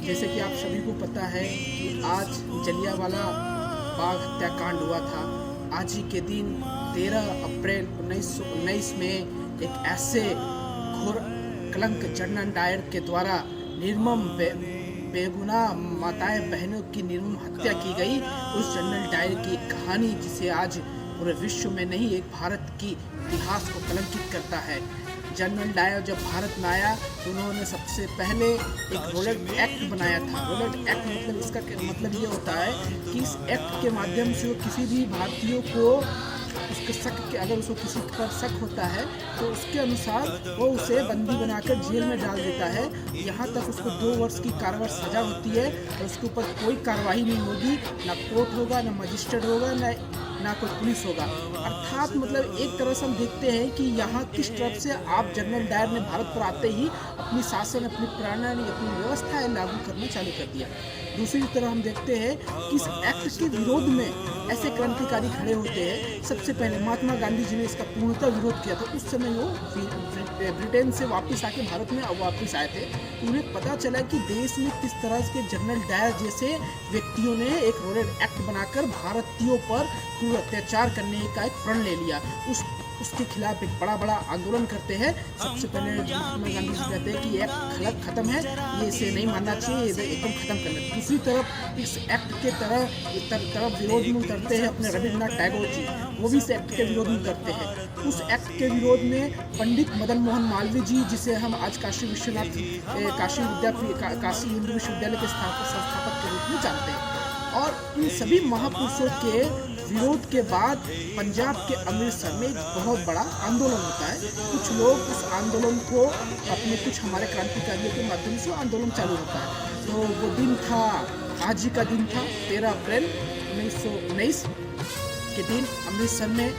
जैसे कि आप सभी को पता है कि आज जलियांवाला बाग हत्याकांड हुआ था। आज ही के दिन 13 अप्रैल 1919 में एक ऐसे घोर कलंक जनरल डायर के द्वारा निर्मम बेगुनाह माताएं बहनों की निर्मम हत्या की गई। उस जनरल डायर की एक कहानी जिसे आज पूरे विश्व में नहीं एक भारत की इतिहास को कलंकित करता है। जनरल डायर जब भारत में आया तो उन्होंने सबसे पहले एक रोलेट एक्ट बनाया था। रोलेट एक्ट मतलब इसका मतलब ये होता है कि इस एक्ट के माध्यम से वो किसी भी भारतीय को उसके शक के अगर उसको किसी पर शक होता है तो उसके अनुसार वो उसे बंदी बनाकर जेल में डाल देता है। यहाँ तक उसको 2 वर्ष की कारावास सजा होती है और उसके ऊपर कोई कार्रवाई नहीं होगी, ना कोर्ट होगा, ना मजिस्ट्रेट होगा, ना कोई पुलिस होगा। अर्थात मतलब एक तरह से हम देखते हैं कि यहाँ किस तरफ से आप जनरल डायर ने भारत पर आते ही अपनी शासन, अपनी प्रणाली, अपनी व्यवस्था लागू करना चालू कर दिया। दूसरी तरफ हम देखते हैं कि इस एक्ट के विरोध में ऐसे क्रांतिकारी खड़े होते हैं। सबसे पहले महात्मा गांधी जी ने इसका पूर्णतः विरोध किया था। उस समय वो ब्रिटेन से वापस आके भारत में वापस आए थे। उन्हें पता चला कि देश में किस तरह के जनरल डायर जैसे व्यक्तियों ने एक रोलेट एक्ट बनाकर भारतीयों पर क्रूर अत्याचार करने का एक प्रण ले लिया। उसके खिलाफ एक बड़ा आंदोलन करते हैं। सबसे पहले महात्मा गांधी जी कहते हैं कि ये एक्ट खत्म है, ये इसे नहीं मानना चाहिए, इसे एकदम खत्म करना। दूसरी तरफ इस एक्ट के तरफ विरोध में उतरते हैं अपने रविन्द्रनाथ टैगोर जी, वो भी इस एक्ट के विरोध में उतरते हैं। उस एक्ट के विरोध में पंडित मदन मोहन मालवीय जी, जिसे हम आज काशी हिंदू विश्वविद्यालय के संस्थापक के रूप में जानते हैं, और इन सभी महापुरुषों के विरोध के बाद पंजाब के अमृतसर में एक बहुत बड़ा आंदोलन होता है। कुछ लोग उस आंदोलन को अपने कुछ हमारे क्रांतिकारियों के माध्यम से आंदोलन चालू होता है। तो वो दिन था, आज ही का दिन था, 13 अप्रैल 1919 के दिन अमृतसर में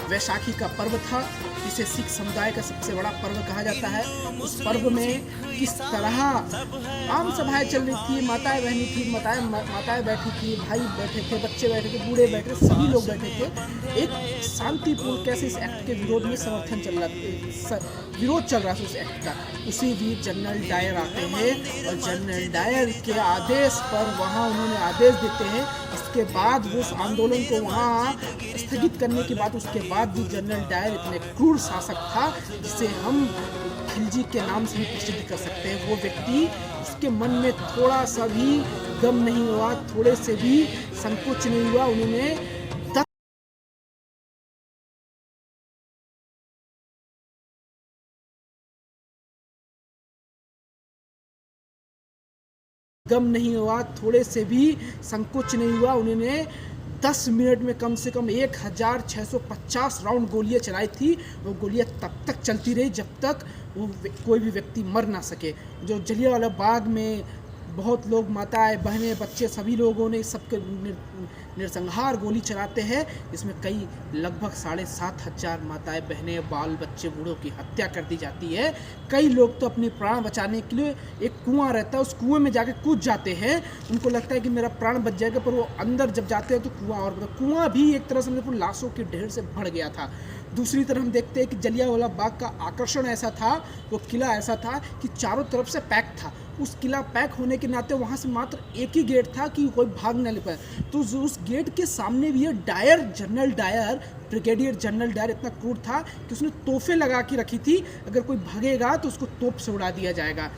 वैशाखी का पर्व था, जिसे सिख समुदाय का सबसे बड़ा पर्व कहा जाता है। उस पर्व में किस तरह आम सभाएं चल रही थी, माताएं बहनी थी, माताएं बैठी थी, भाई बैठे थे, बच्चे बैठे थे, बूढ़े बैठे थे, सभी लोग बैठे थे। एक शांतिपूर्ण कैसे इस एक्ट के विरोध में समर्थन चल रहा था, विरोध चल रहा था उस एक्ट का। उसी बीच जनरल डायर आते हैं और जनरल डायर के आदेश पर वहाँ उन्होंने आदेश देते हैं। इसके बाद वो उस आंदोलन को वहाँ स्थगित करने के बाद उसके बाद भी जनरल डायर इतने क्रूर शासक था जिसे हम खिलजी के नाम से भी प्रसिद्ध कर सकते हैं। वो व्यक्ति, उसके मन में थोड़ा सा भी गम नहीं हुआ, थोड़े से भी संकोच नहीं हुआ। उन्होंने थोड़े से भी संकोच नहीं हुआ। उन्होंने 10 मिनट में कम से कम 1650 राउंड गोलियां चलाई थी। वो गोलियां तब तक चलती रही जब तक वो कोई भी व्यक्ति मर ना सके। जो जलियांवाला बाग में बहुत लोग, माताएं बहनें बच्चे, सभी लोगों ने सबके नरसंहार गोली चलाते हैं। इसमें कई लगभग 7,500 माताएं बहनें बाल बच्चे बूढ़ों की हत्या कर दी जाती है। कई लोग तो अपने प्राण बचाने के लिए एक कुआं रहता है, उस कुएं में जाके कूद जाते हैं। उनको लगता है कि मेरा प्राण बच जाएगा, पर वो अंदर जब जाते हैं तो कुआं भी एक तरह से लाशों के ढेर से भर गया था। दूसरी तरफ हम देखते हैं कि जलियांवाला बाग का आकर्षण ऐसा था, वो किला ऐसा था कि चारों तरफ से पैक था। उस किला पैक होने के नाते वहाँ से मात्र एक ही गेट था कि कोई भाग न ले पाए। तो उस गेट के सामने भी Dyer, general Dyer, brigadier general Dyer इतना क्रूर था कि उसने तोहफे लगा के रखी थी, अगर कोई भागेगा तो उसको तोप से उड़ा दिया जाएगा।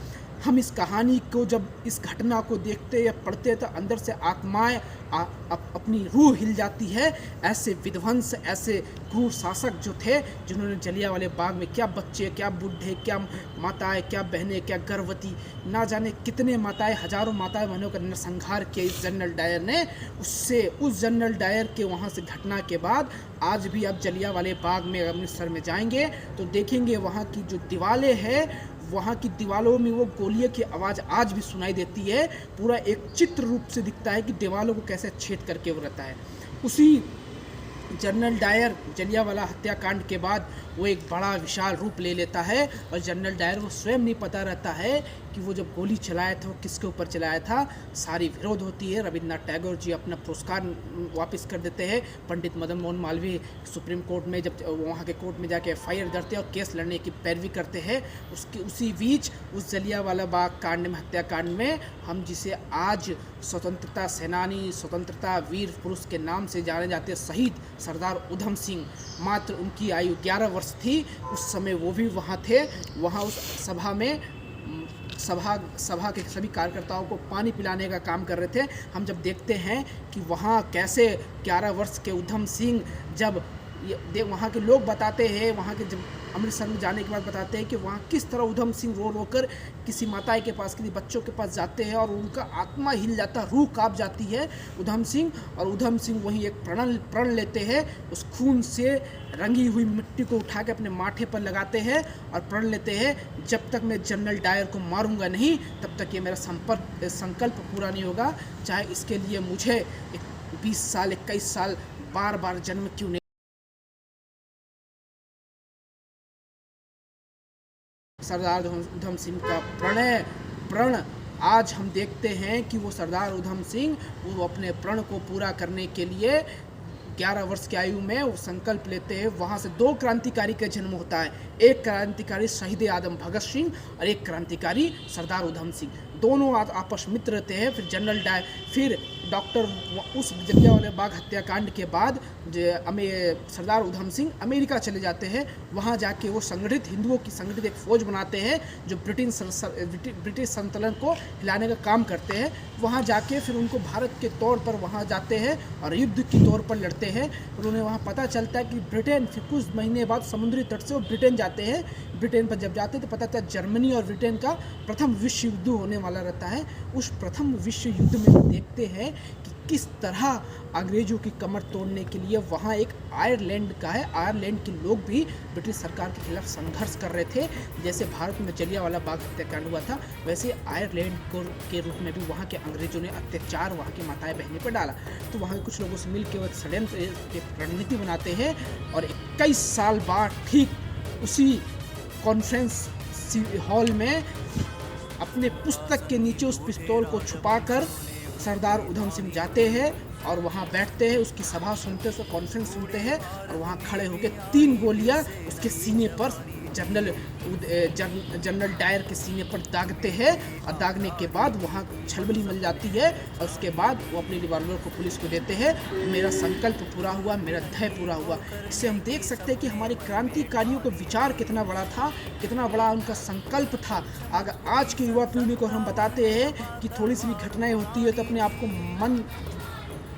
हम इस कहानी को, जब इस घटना को देखते या पढ़ते तो अंदर से आत्माएं अपनी रूह हिल जाती है। ऐसे विध्वंस, ऐसे क्रूर शासक जो थे, जिन्होंने जलियांवाले बाग में क्या बच्चे, क्या बूढ़े, क्या माताएं, क्या बहनें, क्या गर्भवती, ना जाने कितने माताएं, हजारों माताएं बहनों का नरसंहार किया इस जनरल डायर ने। उस जनरल डायर के वहाँ से घटना के बाद आज भी आप जलियांवाले बाग में अमृतसर में जाएंगे तो देखेंगे वहाँ की जो दीवारें हैं, वहाँ की दीवारों में वो गोलियों की आवाज़ आज भी सुनाई देती है। पूरा एक चित्र रूप से दिखता है कि दीवारों को कैसे छेद करके वो रहता है। उसी जनरल डायर जलियांवाला हत्याकांड के बाद वो एक बड़ा विशाल रूप ले लेता है और जनरल डायर को स्वयं नहीं पता रहता है कि वो जब गोली चलाया था वो किसके ऊपर चलाया था, सारी विरोध होती है। रविन्द्रनाथ टैगोर जी अपना पुरस्कार वापस कर देते हैं। पंडित मदन मोहन मालवीय सुप्रीम कोर्ट में जब वहाँ के कोर्ट में जाके FIR दर्ज और केस लड़ने की पैरवी करते हैं। उसी बीच उस जलियांवाला बाग कांड में, हत्याकांड में, हम जिसे आज स्वतंत्रता सेनानी, स्वतंत्रता वीर पुरुष के नाम से जाने जाते शहीद सरदार उधम सिंह, मात्र उनकी आयु 11 वर्ष थी। उस समय वो भी वहाँ थे। वहाँ उस सभा में सभा के सभी कार्यकर्ताओं को पानी पिलाने का काम कर रहे थे। हम जब देखते हैं कि वहाँ कैसे 11 वर्ष के उधम सिंह, जब वहाँ के लोग बताते हैं, वहाँ के जब अमृतसर में जाने के बाद बताते हैं कि वहाँ किस तरह उधम सिंह रो रो कर किसी माता के पास, किसी बच्चों के पास जाते हैं और उनका आत्मा हिल जाता, रूह कांप जाती है उधम सिंह। और उधम सिंह वहीं एक प्रण लेते हैं, उस खून से रंगी हुई मिट्टी को उठा के अपने माथे पर लगाते हैं और प्रण लेते हैं, जब तक मैं जनरल डायर को मारूंगा नहीं तब तक ये मेरा संकल्प पूरा नहीं होगा, चाहे इसके लिए मुझे 20 साल 21 साल बार बार जन्म क्यों नहीं। सरदार उधम सिंह का प्रण आज हम देखते हैं कि वो सरदार उधम सिंह वो अपने प्रण को पूरा करने के लिए 11 वर्ष की आयु में वो संकल्प लेते हैं। वहाँ से 2 क्रांतिकारी का जन्म होता है, एक क्रांतिकारी शहीद आदम भगत सिंह और एक क्रांतिकारी सरदार उधम सिंह। दोनों आपस मित्र रहते हैं। फिर जनरल डायर, फिर डॉक्टर, उस जलियांवाला बाग हत्याकांड के बाद सरदार उधम सिंह अमेरिका चले जाते हैं। वहाँ जाके वो हिंदुओं की संगठित एक फौज बनाते हैं जो ब्रिटिश संतुलन को हिलाने का काम करते हैं। वहाँ जाके फिर उनको भारत के तौर पर वहाँ जाते हैं और युद्ध के तौर पर लड़ते हैं। उन्हें वहाँ पता चलता है कि ब्रिटेन, फिर कुछ महीने बाद समुद्री तट से वो ब्रिटेन जाते हैं। ब्रिटेन पर जब जाते हैं तो पता चलता जर्मनी और ब्रिटेन का प्रथम विश्व युद्ध होने वाला रहता है। उस प्रथम विश्व युद्ध में हम देखते हैं कि किस तरह अंग्रेजों की कमर तोड़ने के लिए वहाँ एक आयरलैंड का है, आयरलैंड के लोग भी ब्रिटिश सरकार के खिलाफ संघर्ष कर रहे थे। जैसे भारत में जलियांवाला बाग हत्याकांड हुआ था, वैसे आयरलैंड के रूप में भी वहाँ के अंग्रेजों ने अत्याचार वहाँ की माताएं बहनें पर डाला। तो वहाँ के कुछ लोगों से मिलकर वो षड्यंत्र की रणनीति बनाते हैं और 21 साल बाद ठीक उसी कॉन्फ्रेंस हॉल में अपने पुस्तक के नीचे उस पिस्तौल को छुपाकर सरदार उधम सिंह जाते हैं और वहाँ बैठते हैं, उसकी सभा सुनते हैं, उसका कॉन्फ्रेंस सुनते हैं और वहाँ खड़े होकर 3 गोलियाँ उसके सीने पर, जनरल डायर के सीने पर दागते हैं और दागने के बाद वहाँ छलबली मिल जाती है और उसके बाद वो अपने रिवॉल्वर को पुलिस को देते हैं। मेरा संकल्प पूरा हुआ, मेरा ध्येय पूरा हुआ। इससे हम देख सकते हैं कि हमारे क्रांतिकारियों का विचार कितना बड़ा था, कितना बड़ा उनका संकल्प था। अगर आज की युवा पीढ़ी को हम बताते हैं कि थोड़ी सी भी घटनाएं होती है तो अपने आप को मन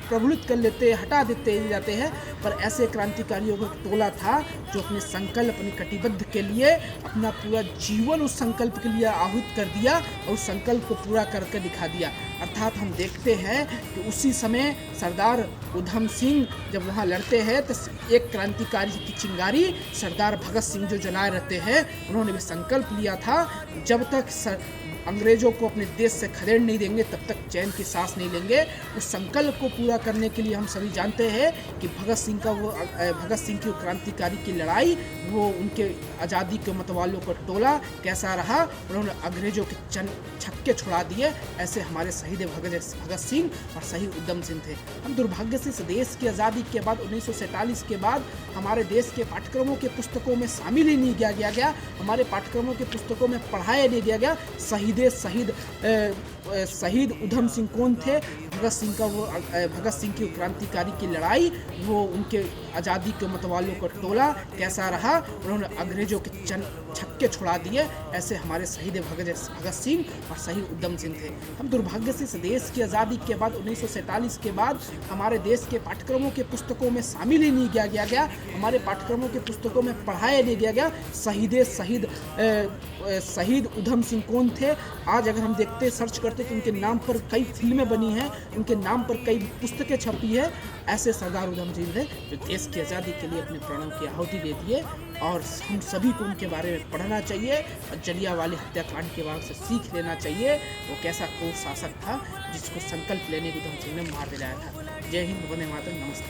प्रफुल्लित कर लेते, हटा देते जाते हैं, पर ऐसे क्रांतिकारियों का टोला था जो अपने संकल्प, अपनी कटिबद्ध के लिए अपना पूरा जीवन उस संकल्प के लिए आहूत कर दिया और उस संकल्प को पूरा करके दिखा दिया। अर्थात हम देखते हैं कि उसी समय सरदार उधम सिंह जब वहाँ लड़ते हैं तो एक क्रांतिकारी की चिंगारी सरदार भगत सिंह जो जलाए रहते हैं, उन्होंने भी संकल्प लिया था जब तक अंग्रेजों को अपने देश से खदेड़ नहीं देंगे तब तक चैन की सांस नहीं लेंगे। उस संकल्प को पूरा करने के लिए हम सभी जानते हैं कि भगत सिंह की क्रांतिकारी की लड़ाई, वो उनके आज़ादी के मतवालों का टोला कैसा रहा, उन्होंने अंग्रेजों के छक्के छुड़ा दिए। ऐसे हमारे शहीद भगत सिंह और शहीद उधम सिंह थे। हम दुर्भाग्य से इस देश की आज़ादी के बाद 1947 के बाद हमारे देश के पाठ्यक्रमों के पुस्तकों में शामिल ही नहीं किया गया, हमारे पाठ्यक्रमों के पुस्तकों में पढ़ाया नहीं गया शहीद उधम सिंह कौन थे, भगत सिंह की क्रांतिकारी की लड़ाई, वो उनके आज़ादी के मतवालों का टोला कैसा रहा, उन्होंने अंग्रेजों के छक्के छुड़ा दिए। ऐसे हमारे शहीद भगत सिंह और शहीद उधम सिंह थे। हम दुर्भाग्य से इस देश की आज़ादी के बाद 1947 के बाद हमारे देश के पाठ्यक्रमों के पुस्तकों में शामिल ही नहीं किया गया, हमारे पाठ्यक्रमों के पुस्तकों में पढ़ाया नहीं गया शहीद उधम सिंह कौन थे। आज अगर हम देखते, सर्च करते तो उनके नाम पर कई फिल्में बनी हैं, उनके नाम पर कई पुस्तकें छपी है। ऐसे सरदार उधम सिंह थे जो देश की आज़ादी के लिए अपने प्राणों की आहुति दे दिए और हम सभी को उनके बारे में पढ़ना चाहिए और जलियांवाला हत्याकांड के बाद से सीख लेना चाहिए वो कैसा क्रूर शासक था जिसको संकल्प लेने को उधम सिंह ने मार दिलाया था। जय हिंद, वंदे मातरम, नमस्ते।